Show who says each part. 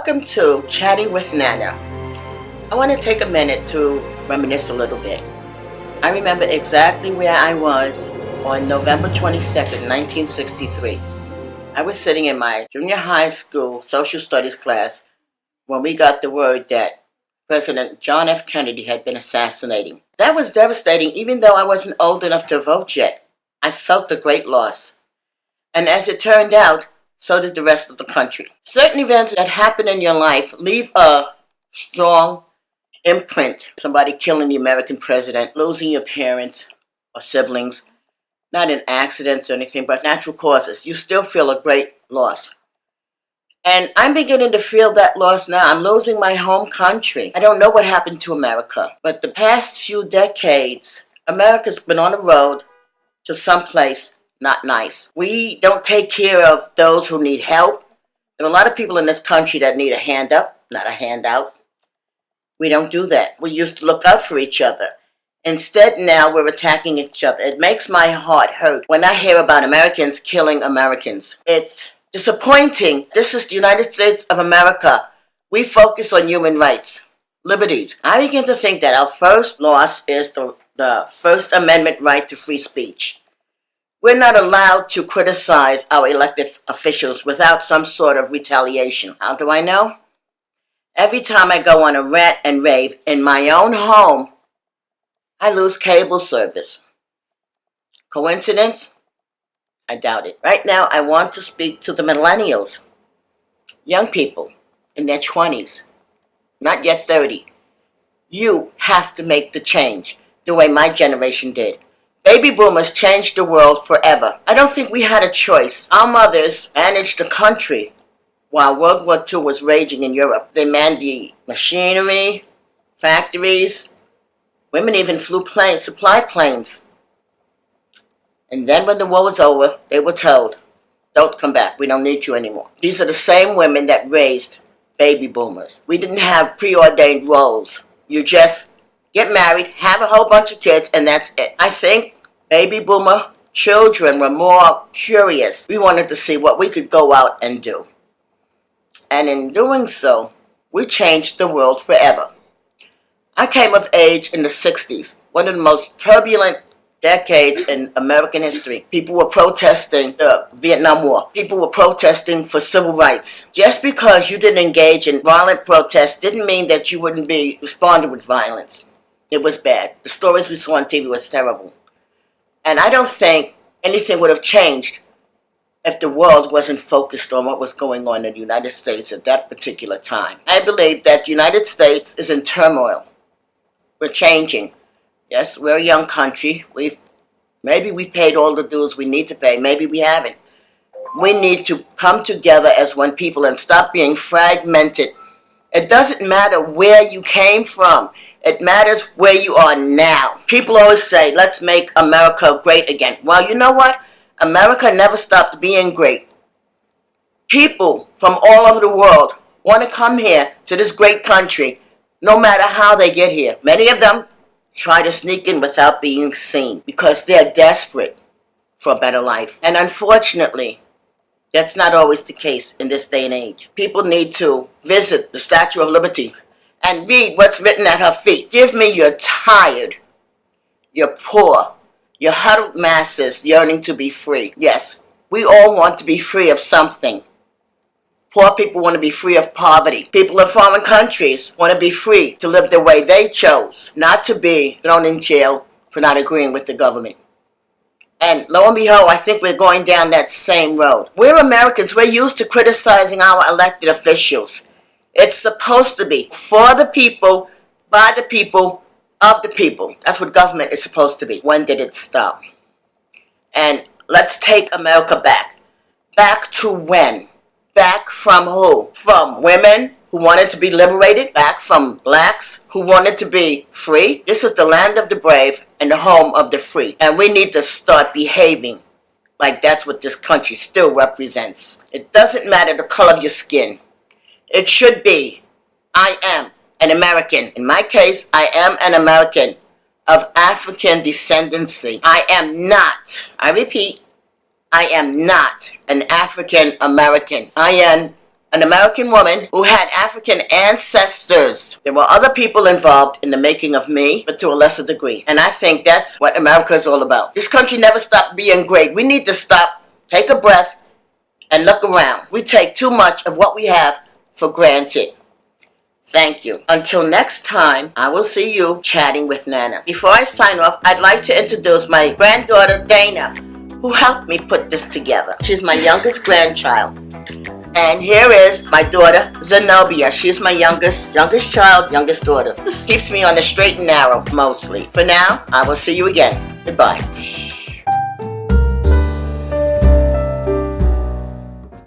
Speaker 1: Welcome to Chatting with Nana. I want to take a minute to reminisce a little bit. I remember exactly where I was on November 22nd, 1963. I was sitting in my junior high school social studies class when we got the word that President John F. Kennedy had been assassinated. That was devastating, even though I wasn't old enough to vote yet. I felt the great loss. And as it turned out, so did the rest of the country. Certain events that happen in your life leave a strong imprint. Somebody killing the American president, losing your parents or siblings, not in accidents or anything, but natural causes. You still feel a great loss. And I'm beginning to feel that loss now. I'm losing my home country. I don't know what happened to America, but the past few decades, America's been on the road to someplace not nice. We don't take care of those who need help. There are a lot of people in this country that need a hand up, not a handout. We don't do that. We used to look out for each other. Instead, now we're attacking each other. It makes my heart hurt when I hear about Americans killing Americans. It's disappointing. This is the United States of America. We focus on human rights, liberties. I begin to think that our first loss is the First Amendment right to free speech. We're not allowed to criticize our elected officials without some sort of retaliation. How do I know? Every time I go on a rant and rave in my own home, I lose cable service. Coincidence? I doubt it. Right now, I want to speak to the millennials, young people in their 20s, not yet 30. You have to make the change the way my generation did. Baby boomers changed the world forever. I don't think we had a choice. Our mothers managed the country while World War II was raging in Europe. They manned the machinery, factories. Women even flew planes, supply planes. And then when the war was over, they were told, don't come back. We don't need you anymore. These are the same women that raised baby boomers. We didn't have preordained roles. You just get married, have a whole bunch of kids, and that's it. I think baby boomer children were more curious. We wanted to see what we could go out and do. And in doing so, we changed the world forever. I came of age in the 60s, one of the most turbulent decades in American history. People were protesting the Vietnam War. People were protesting for civil rights. Just because you didn't engage in violent protests didn't mean that you wouldn't be responded with violence. It was bad. The stories we saw on TV was terrible. And I don't think anything would have changed if the world wasn't focused on what was going on in the United States at that particular time. I believe that the United States is in turmoil. We're changing. Yes, we're a young country. Maybe we've paid all the dues we need to pay. Maybe we haven't. We need to come together as one people and stop being fragmented. It doesn't matter where you came from. It matters where you are now. People always say, let's make America great again. Well, you know what? America never stopped being great. People from all over the world want to come here to this great country, no matter how they get here. Many of them try to sneak in without being seen because they're desperate for a better life. And unfortunately, that's not always the case in this day and age. People need to visit the Statue of Liberty and read what's written at her feet. Give me your tired, your poor, your huddled masses yearning to be free. Yes, we all want to be free of something. Poor people want to be free of poverty. People in foreign countries want to be free to live the way they chose, not to be thrown in jail for not agreeing with the government. And lo and behold, I think we're going down that same road. We're Americans. We're used to criticizing our elected officials. It's supposed to be for the people, by the people, of the people. That's what government is supposed to be. When did it stop? And let's take America back. Back to when? Back from who? From women who wanted to be liberated? Back from blacks who wanted to be free? This is the land of the brave and the home of the free. And we need to start behaving like that's what this country still represents. It doesn't matter the color of your skin. It should be, I am an American. In my case, I am an American of African descendancy. I am not, I repeat, I am not an African American. I am an American woman who had African ancestors. There were other people involved in the making of me, but to a lesser degree. And I think that's what America is all about. This country never stopped being great. We need to stop, take a breath, and look around. We take too much of what we have for granted. Thank you. Until next time, I will see you chatting with Nana. Before I sign off, I'd like to introduce my granddaughter, Dana, who helped me put this together. She's my youngest grandchild. And here is my daughter, Zenobia. She's my youngest child, youngest daughter. Keeps me on the straight and narrow, mostly. For now, I will see you again. Goodbye.